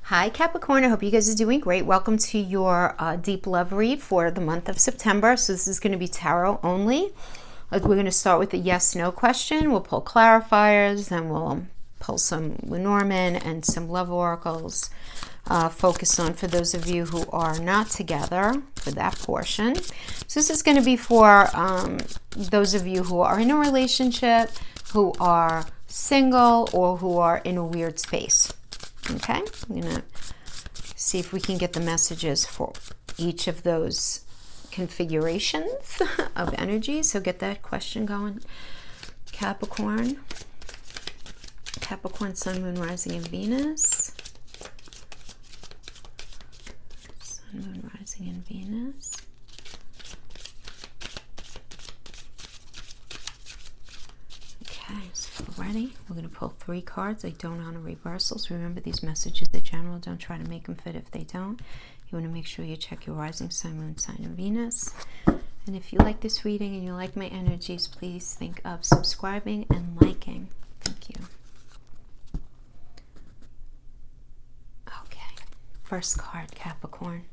Hi Capricorn, I hope you guys are doing great. Welcome to your deep love read for the month of September. So this is going to be tarot only. We're going to start with the yes/no question. We'll pull clarifiers, then we'll pull some Lenormand and some love oracles. Focus on for those of you who are not together for that portion. So this is going to be for those of you who are in a relationship, who are single, or who are in a weird space. Okay, I'm gonna see if we can get the messages for each of those configurations of energy. So get that question going. Capricorn, Sun, Moon, Rising, and Venus. Sun, Moon, Rising, and Venus. Okay, so we're ready. We're going to pull 3 cards. I don't honor reversals. Remember, these messages are general. Don't try to make them fit if they don't. You want to make sure you check your rising sign, moon sign, and Venus. And if you like this reading and you like my energies, please think of subscribing and liking. Thank you. Okay. First card, Capricorn.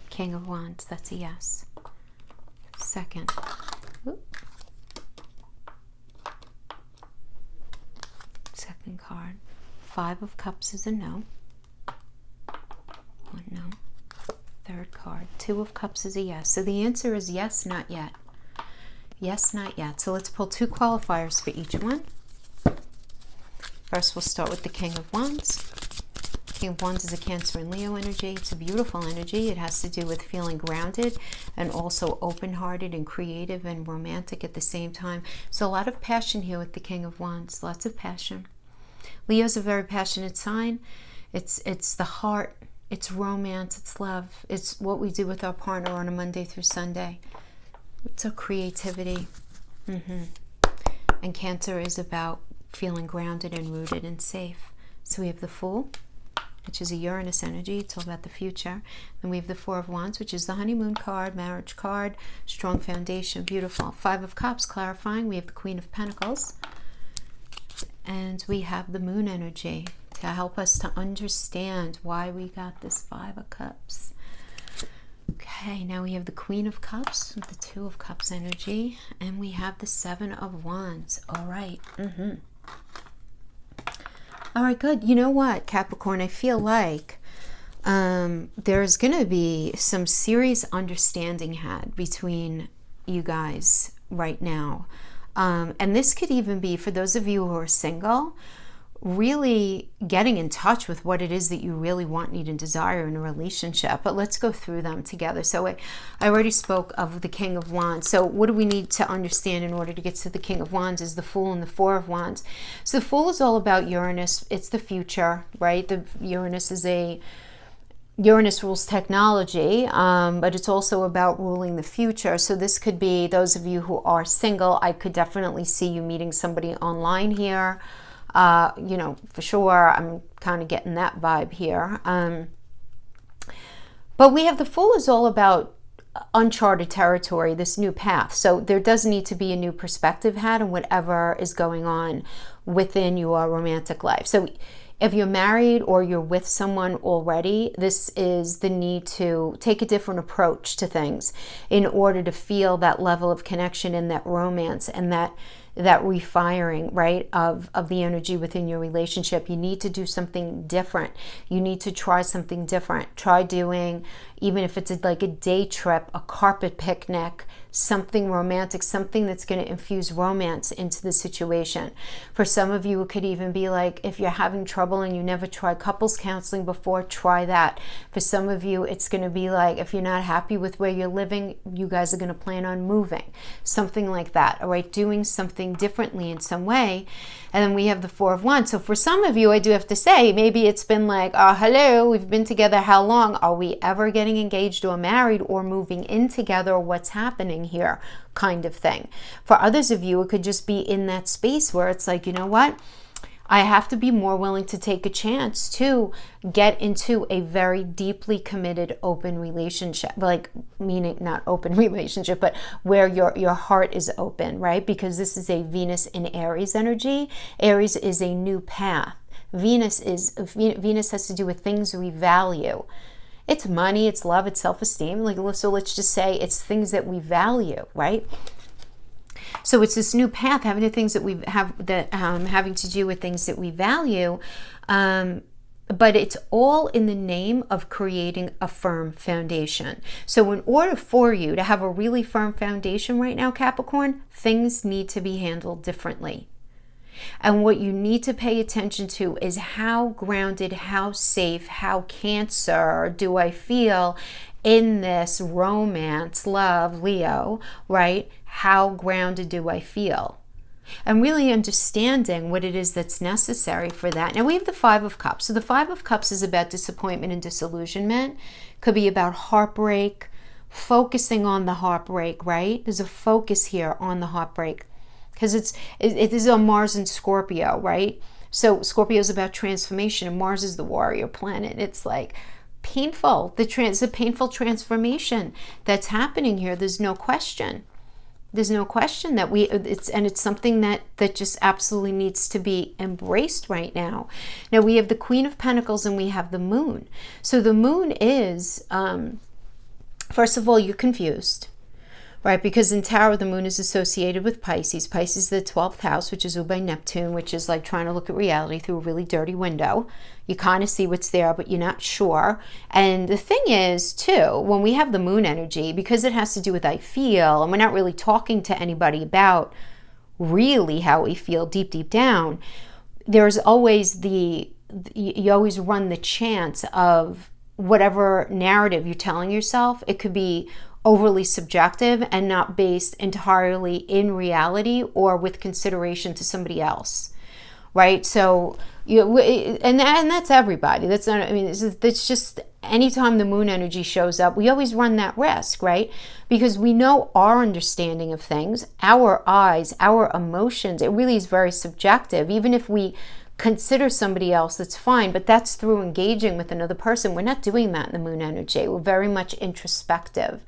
King of Wands. That's a yes. Second. Second card, 5 of Cups is a no. 1 no. Third card, 2 of Cups is a yes. So the answer is yes, not yet. Yes, not yet. So let's pull 2 qualifiers for each one. First, we'll start with the King of Wands. King of Wands is a Cancer and Leo energy. It's a beautiful energy. It has to do with feeling grounded and also open-hearted and creative and romantic at the same time. So a lot of passion here with the King of Wands. Lots of passion. Leo's a very passionate sign. It's the heart. It's romance. It's love. It's what we do with our partner on a Monday through Sunday. It's our creativity. And Cancer is about feeling grounded and rooted and safe. So we have the Fool, which is a Uranus energy. It's all about the future. Then we have the 4 of Wands, which is the honeymoon card, marriage card, strong foundation, beautiful. 5 of Cups, clarifying. We have the Queen of Pentacles. And we have the Moon energy to help us to understand why we got this 5 of Cups. Okay, now we have the Queen of Cups with the 2 of Cups energy. And we have the 7 of Wands. All right. All right, good. You know what, Capricorn? I feel like there's going to be some serious understanding had between you guys right now. And this could even be, for those of you who are single, really getting in touch with what it is that you really want, need, and desire in a relationship. But let's go through them together. So I already spoke of the King of Wands. So what do we need to understand in order to get to the King of Wands is the Fool and the 4 of Wands. So the Fool is all about Uranus. It's the future, right? Uranus rules technology, but it's also about ruling the future. So this could be those of you who are single. I could definitely see you meeting somebody online here. You know, for sure, I'm kind of getting that vibe here. But we have the Fool is all about uncharted territory, this new path. So there does need to be a new perspective had on whatever is going on within your romantic life. So if you're married or you're with someone already, this is the need to take a different approach to things in order to feel that level of connection and that romance and that refiring, right, of the energy within your relationship. You need to do something different. You need to try something different. Try doing, even if it's like a day trip, a carpet picnic, something romantic, something that's going to infuse romance into the situation. For some of you, it could even be like, if you're having trouble and you never tried couples counseling before, try that. For some of you, it's going to be like, if you're not happy with where you're living, you guys are going to plan on moving. Something like that, all right? Doing something differently in some way. And then we have the 4 of Wands. So for some of you, I do have to say, maybe it's been like, oh, hello, we've been together how long? Are we ever getting engaged or married or moving in together? What's happening here? Kind of thing. For others of you, it could just be in that space where it's like, you know what? I have to be more willing to take a chance to get into a very deeply committed open relationship, like meaning not open relationship, but where your heart is open, right? Because this is a Venus in Aries energy. Aries is a new path. Venus has to do with things we value. It's money, it's love, it's self-esteem. So let's just say it's things that we value, right? So it's this new path having to do with things that we value. But it's all in the name of creating a firm foundation. So in order for you to have a really firm foundation right now, Capricorn, things need to be handled differently. And what you need to pay attention to is how grounded, how safe, how Cancer do I feel in this romance, love, Leo, right? How grounded do I feel? And really understanding what it is that's necessary for that. Now we have the Five of Cups. So the Five of Cups is about disappointment and disillusionment. Could be about heartbreak, focusing on the heartbreak, right? There's a focus here on the heartbreak because it is on Mars and Scorpio, right? So Scorpio is about transformation and Mars is the warrior planet. It's like painful, the painful transformation that's happening here. There's no question. There's no question that it's something that just absolutely needs to be embraced right now. Now we have the Queen of Pentacles and we have the Moon. So the Moon is, first of all, you're confused, right? Because in Tarot, the Moon is associated with Pisces. Pisces is the 12th house, which is ruled by Neptune, which is like trying to look at reality through a really dirty window. You kind of see what's there, but you're not sure. And the thing is, too, when we have the Moon energy, because it has to do with I feel, and we're not really talking to anybody about really how we feel deep down, there's always you always run the chance of whatever narrative you're telling yourself. It could be overly subjective and not based entirely in reality or with consideration to somebody else, right? So and that's everybody. That's not, I mean, it's just anytime the Moon energy shows up, we always run that risk, right? Because we know our understanding of things, our eyes, our emotions, it really is very subjective. Even if we consider somebody else, that's fine, but that's through engaging with another person. We're not doing that in the Moon energy. We're very much introspective.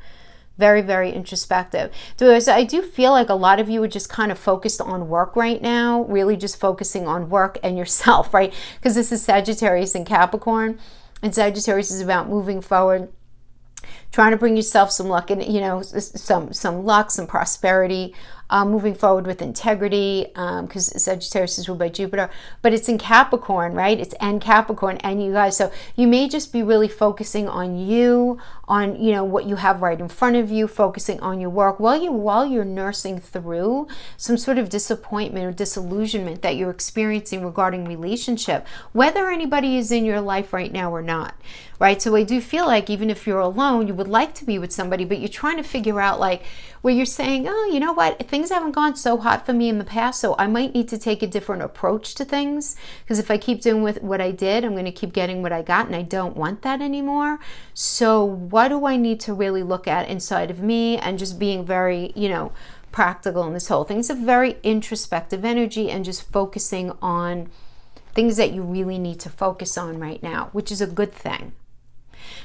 Very, very introspective. So I do feel like a lot of you are just kind of focused on work right now, really just focusing on work and yourself, right? Because this is Sagittarius and Capricorn, and Sagittarius is about moving forward, trying to bring yourself some luck and, some luck, some prosperity, moving forward with integrity, because Sagittarius is ruled by Jupiter, but it's in Capricorn, right? It's in Capricorn and you guys. So you may just be really focusing on you, on, what you have right in front of you, focusing on your work while you're nursing through some sort of disappointment or disillusionment that you're experiencing regarding relationship, whether anybody is in your life right now or not, right? So I do feel like even if you're alone, you would like to be with somebody, but you're trying to figure out where you're saying, oh, you know what? Things haven't gone so hot for me in the past, so I might need to take a different approach to things, because if I keep doing with what I did, I'm going to keep getting what I got, and I don't want that anymore. So what do I need to really look at inside of me, and just being very, practical in this whole thing. It's a very introspective energy and just focusing on things that you really need to focus on right now, which is a good thing.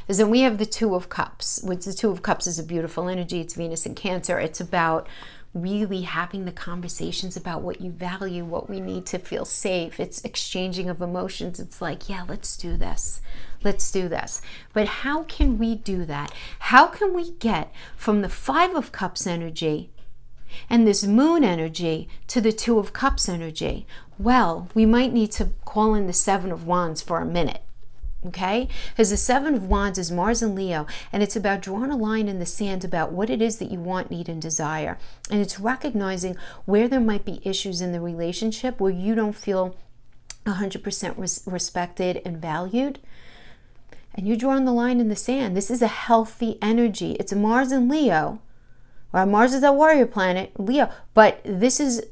Because then we have the Two of Cups, which the Two of Cups is a beautiful energy. It's Venus and Cancer. It's about really having the conversations about what you value, what we need to feel safe. It's exchanging of emotions. It's like, yeah, let's do this. Let's do this. But how can we do that? How can we get from the Five of Cups energy and this Moon energy to the Two of Cups energy? Well, we might need to call in the Seven of Wands for a minute. Okay? Because the Seven of Wands is Mars and Leo, and it's about drawing a line in the sand about what it is that you want, need, and desire. And it's recognizing where there might be issues in the relationship where you don't feel 100% respected and valued. And you're drawing the line in the sand. This is a healthy energy. It's Mars and Leo. Well, Mars is a warrior planet, Leo, but this is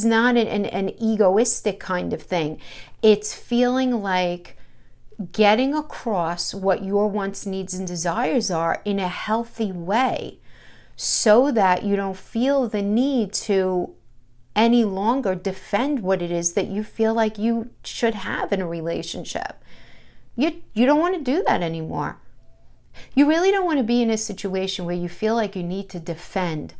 not an egoistic kind of thing. It's feeling like getting across what your wants, needs, and desires are in a healthy way, so that you don't feel the need to any longer defend what it is that you feel like you should have in a relationship. You don't want to do that anymore. You really don't want to be in a situation where you feel like you need to defend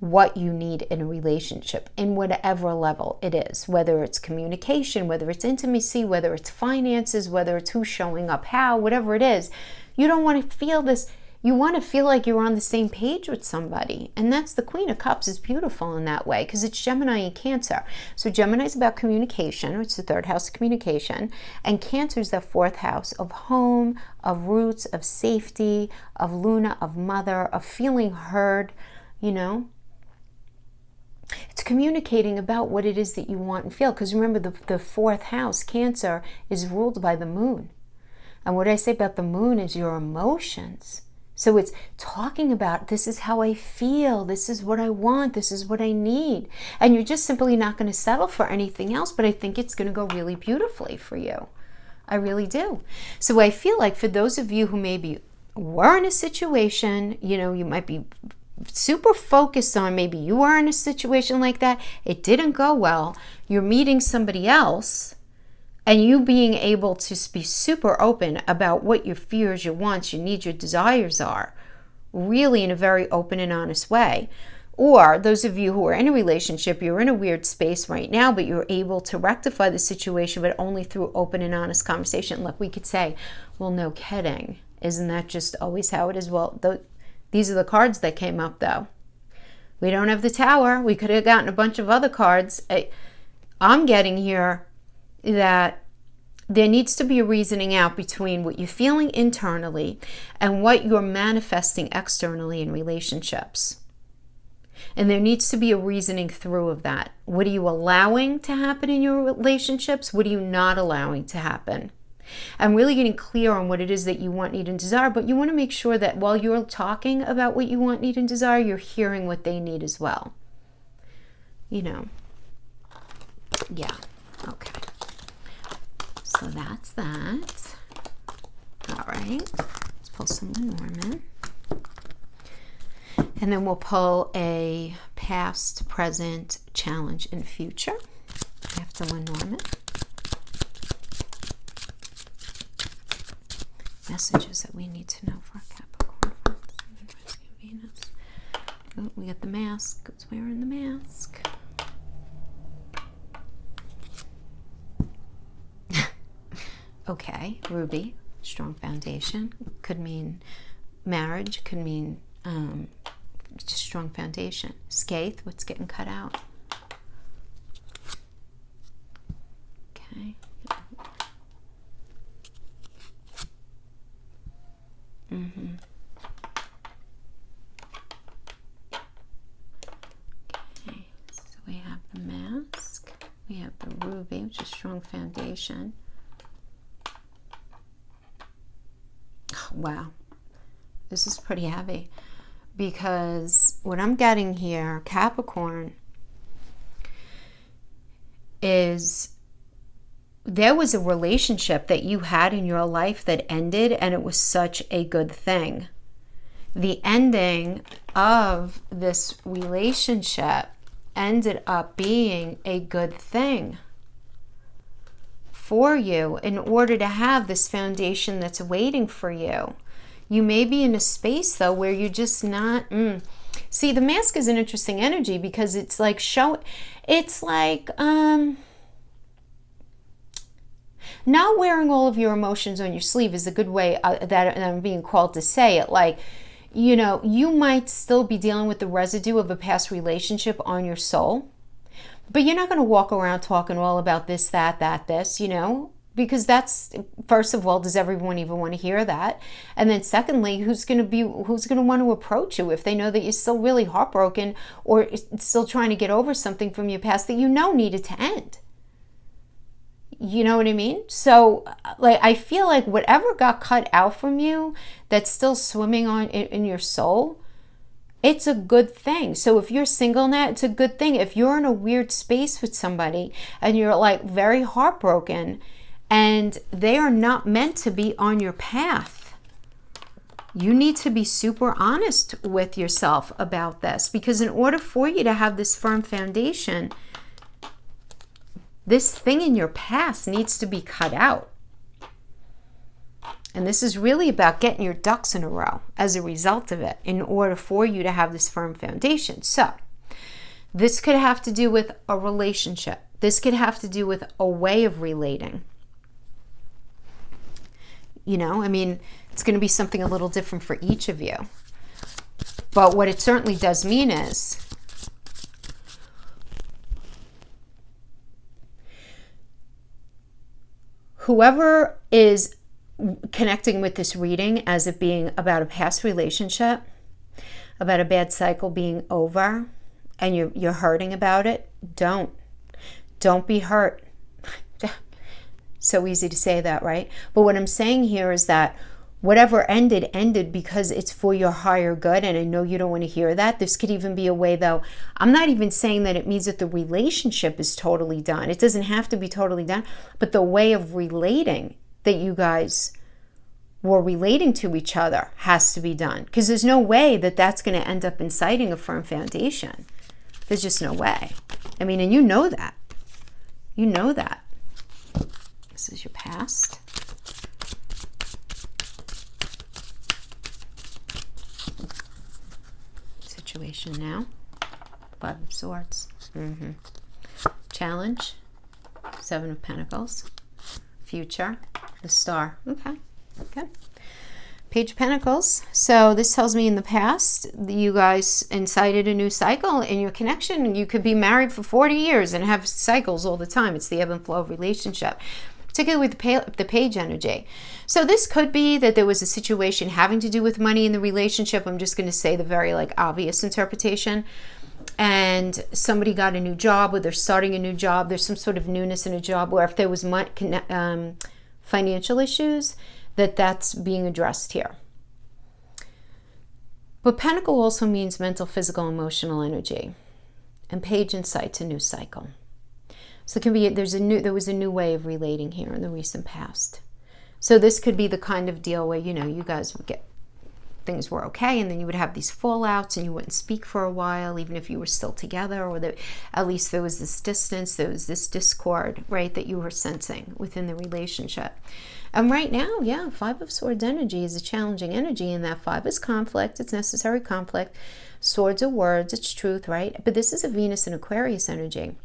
what you need in a relationship, in whatever level it is, whether it's communication, whether it's intimacy, whether it's finances, whether it's who's showing up how, whatever it is. You don't want to feel this. You want to feel like you're on the same page with somebody. And that's the Queen of Cups is beautiful in that way because it's Gemini and Cancer. So Gemini is about communication, which is the third house of communication. And Cancer is the fourth house of home, of roots, of safety, of Luna, of mother, of feeling heard, you know. It's communicating about what it is that you want and feel. Because remember, the fourth house, Cancer, is ruled by the moon. And what I say about the moon is your emotions. So it's talking about, this is how I feel, this is what I want, this is what I need. And you're just simply not going to settle for anything else, but I think it's going to go really beautifully for you. I really do. So I feel like for those of you who maybe were in a situation, you know, you might be super focused on, maybe you were in a situation like that, it didn't go well, you're meeting somebody else, and you being able to be super open about what your fears, your wants, your needs, your desires are, really in a very open and honest way. Or those of you who are in a relationship, you're in a weird space right now, but you're able to rectify the situation, but only through open and honest conversation. Look, we could say, well, no kidding. Isn't that just always how it is? Well, these are the cards that came up, though. We don't have the Tower. We could have gotten a bunch of other cards. I'm getting here that there needs to be a reasoning out between what you're feeling internally and what you're manifesting externally in relationships. And there needs to be a reasoning through of that. What are you allowing to happen in your relationships? What are you not allowing to happen? I'm really getting clear on what it is that you want, need, and desire, but you want to make sure that while you're talking about what you want, need, and desire, you're hearing what they need as well. You know. Yeah. Okay. So that's that. All right. Let's pull some Lenormand. And then we'll pull a past, present, challenge, and future after Lenormand. Messages that we need to know for Capricorn. Venus. Oh, we got the mask. Who's wearing the mask? Okay, Ruby, strong foundation. Could mean marriage, could mean just strong foundation. Scathe, what's getting cut out? Okay. Mm-hmm. Okay, so we have the mask, we have the ruby, which is strong foundation. Wow, this is pretty heavy because what I'm getting here, Capricorn, is there was a relationship that you had in your life that ended, and it was such a good thing. The ending of this relationship ended up being a good thing for you in order to have this foundation that's waiting for you. You may be in a space, though, where you're just not... See, the mask is an interesting energy because it's like not wearing all of your emotions on your sleeve is a good way that I'm being called to say it. Like, you know, you might still be dealing with the residue of a past relationship on your soul, but you're not going to walk around talking all about this, that, this, you know, because that's, first of all, does everyone even want to hear that? And then secondly, who's going to want to approach you if they know that you're still really heartbroken or still trying to get over something from your past that you know needed to end? You know what I mean? So, like, I feel like whatever got cut out from you that's still swimming in your soul, it's a good thing. So if you're single now, it's a good thing. If you're in a weird space with somebody and you're like very heartbroken and they are not meant to be on your path, you need to be super honest with yourself about this, because in order for you to have this firm foundation, this thing in your past needs to be cut out. And this is really about getting your ducks in a row as a result of it in order for you to have this firm foundation. So This could have to do with a relationship. This could have to do with a way of relating. You know, I mean, it's going to be something a little different for each of you. But what it certainly does mean is whoever is connecting with this reading as it being about a past relationship, about a bad cycle being over, and you're hurting about it, don't be hurt. So easy to say that, right? But what I'm saying here is that whatever ended because it's for your higher good, and I know you don't want to hear that. This could even be a way, though, I'm not even saying that it means that the relationship is totally done. It doesn't have to be totally done, but the way of relating that you guys were relating to each other has to be done, because there's no way that that's going to end up inciting a firm foundation. There's just no way. I mean, and you know that. You know that. This is your past. Situation now. 5 of Swords. Challenge. 7 of Pentacles. Future. The Star. Okay. Good. Page of Pentacles. So this tells me in the past, you guys incited a new cycle in your connection. You could be married for 40 years and have cycles all the time. It's the ebb and flow of relationship, particularly with the page energy. So this could be that there was a situation having to do with money in the relationship. I'm just going to say the very obvious interpretation. And somebody got a new job, or they're starting a new job. There's some sort of newness in a job, or if there was financial issues, that's being addressed here. But Pentacle also means mental, physical, emotional energy. And Page incites a new cycle. So it can be there was a new way of relating here in the recent past. So this could be the kind of deal where, you guys would get, things were okay, and then you would have these fallouts and you wouldn't speak for a while, even if you were still together, or at least there was this distance, there was this discord, right, that you were sensing within the relationship. And right now, 5 of Swords energy is a challenging energy, and that 5 is conflict. It's necessary conflict. Swords are words. It's truth, right? But this is a Venus and Aquarius energy.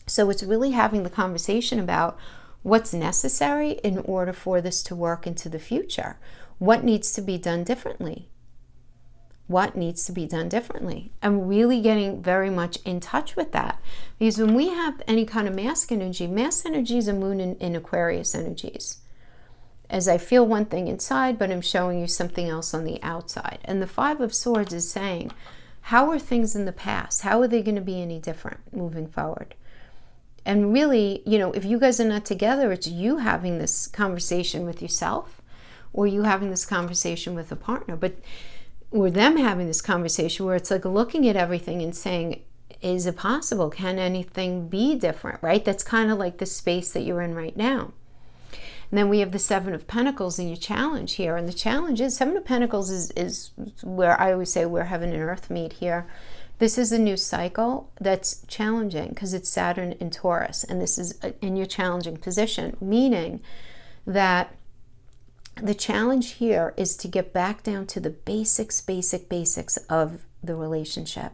So it's really having the conversation about what's necessary in order for this to work into the future. What needs to be done differently? What needs to be done differently? I'm really getting very much in touch with that. Because when we have any kind of mass energy is a moon in Aquarius energies. As I feel one thing inside, but I'm showing you something else on the outside. And the 5 of Swords is saying, how are things in the past? How are they going to be any different moving forward? And really, if you guys are not together, it's you having this conversation with yourself, or you having this conversation with a partner, or them having this conversation where it's looking at everything and saying, is it possible? Can anything be different, right? That's kind of like the space that you're in right now. And then we have the 7 of Pentacles in your challenge here. And the challenge is, 7 of Pentacles is where I always say where heaven and earth meet here. This is a new cycle that's challenging because it's Saturn in Taurus. And this is in your challenging position, meaning that the challenge here is to get back down to the basics of the relationship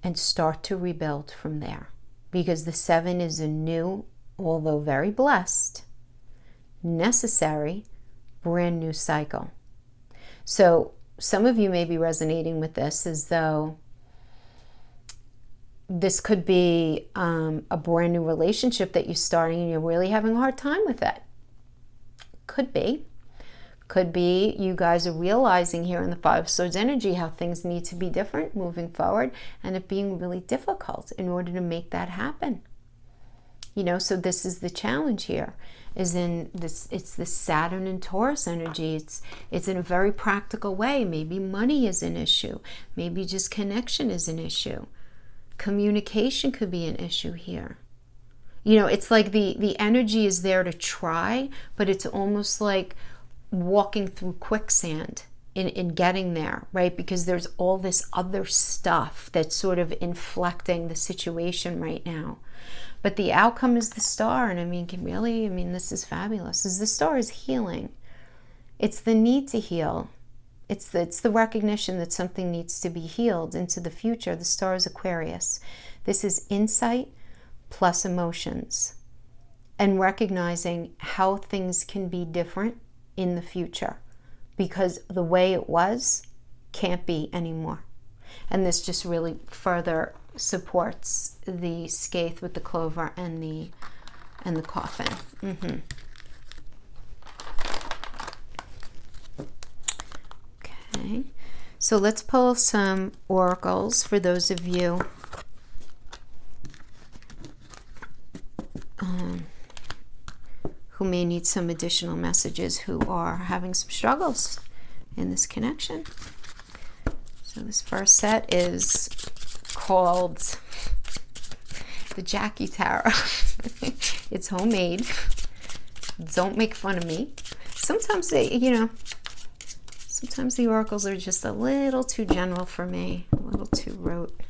and start to rebuild from there. Because the 7 is a new, although very blessed, necessary, brand new cycle. So some of you may be resonating with this as though this could be a brand new relationship that you're starting and you're really having a hard time with it. Could be you guys are realizing here in the 5 of Swords energy how things need to be different moving forward, and it being really difficult in order to make that happen. So this is the challenge here, is in this, it's the Saturn and Taurus energy. It's in a very practical way. Maybe money is an issue. Maybe just connection is an issue. Communication could be an issue here. It's like the energy is there to try, but it's almost like walking through quicksand in getting there, right? Because there's all this other stuff that's sort of inflecting the situation right now. But the outcome is the Star, and this is fabulous. The Star is healing. It's the need to heal. It's the recognition that something needs to be healed into the future. The star is Aquarius. This is insight plus emotions and recognizing how things can be different in the future because the way it was can't be anymore. And this just really further supports the Skaith with the clover and the coffin. Okay, so let's pull some oracles for those of you who may need some additional messages, who are having some struggles in this connection. So this first set is called the Jackie Tarot. It's homemade. Don't make fun of me. Sometimes sometimes the oracles are just a little too general for me, a little too rote.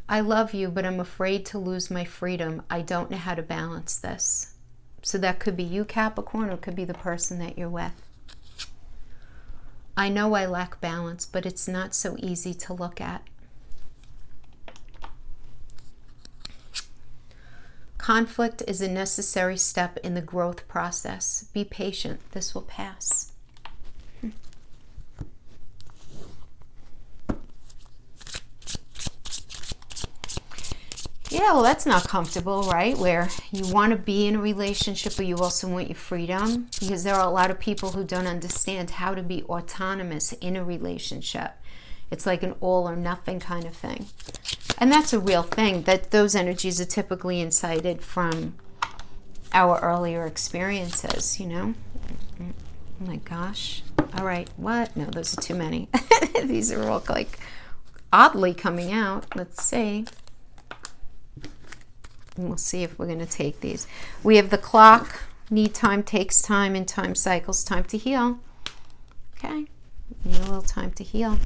I love you, but I'm afraid to lose my freedom. I don't know how to balance this. So that could be you, Capricorn, or it could be the person that you're with. I know I lack balance, but it's not so easy to look at. Conflict is a necessary step in the growth process. Be patient. This will pass. Yeah, well, that's not comfortable, right? Where you want to be in a relationship, but you also want your freedom. Because there are a lot of people who don't understand how to be autonomous in a relationship. It's like an all or nothing kind of thing. And that's a real thing, that those energies are typically incited from our earlier experiences, you know? Oh my gosh. All right, what? No, those are too many. These are all like oddly coming out. Let's see. And we'll see if we're going to take these. We have the clock. Need time, takes time, and time cycles. Time to heal. Okay. Need a little time to heal.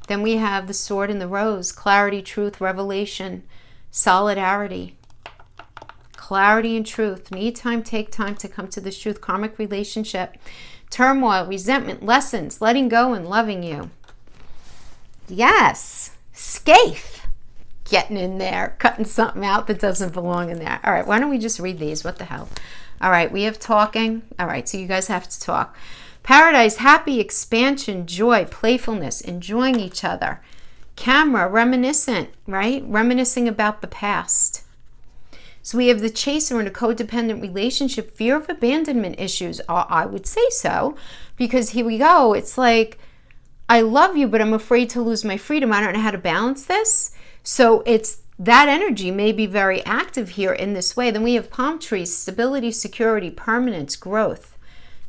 Then we have the sword and the rose. Clarity, truth, revelation, solidarity. Clarity and truth. Need time, take time to come to this truth. Karmic relationship. Turmoil, resentment, lessons, letting go and loving you. Yes. Skaith. Getting in there, cutting something out that doesn't belong in there. All right, why don't we just read these? What the hell? All right, we have talking. All right, so you guys have to talk. Paradise, happy, expansion, joy, playfulness, enjoying each other. Camera, reminiscent, right? Reminiscing about the past. So we have the chaser in a codependent relationship, fear of abandonment issues. I would say so, because here we go. It's like, I love you, but I'm afraid to lose my freedom. I don't know how to balance this. So it's that energy may be very active here in this way. Then we have palm trees, stability, security, permanence, growth,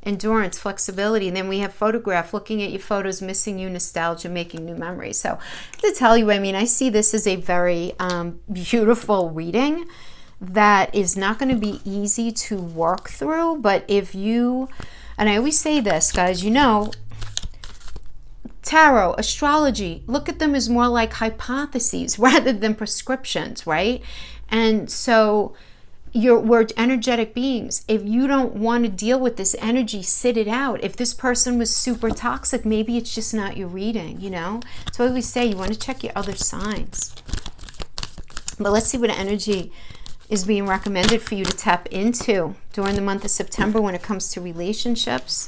endurance, flexibility. And then we have photograph, looking at your photos, missing you, nostalgia, making new memories. So to tell you, I mean, I see this as a very beautiful reading that is not going to be easy to work through. But if you, and I always say this, guys, you know, tarot, astrology, look at them as more like hypotheses rather than prescriptions, right? And so we're energetic beings. If you don't want to deal with this energy, sit it out. If this person was super toxic, maybe it's just not your reading, you know? So I always say you want to check your other signs. But let's see what energy is being recommended for you to tap into during the month of September when it comes to relationships.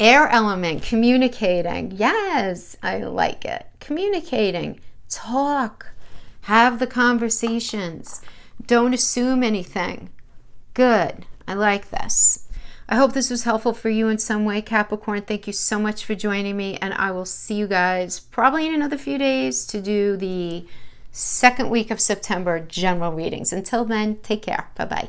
Air element, communicating. Yes, I like it. Communicating. Talk. Have the conversations. Don't assume anything. Good. I like this. I hope this was helpful for you in some way, Capricorn. Thank you so much for joining me, and I will see you guys probably in another few days to do the second week of September general readings. Until then, take care. Bye-bye.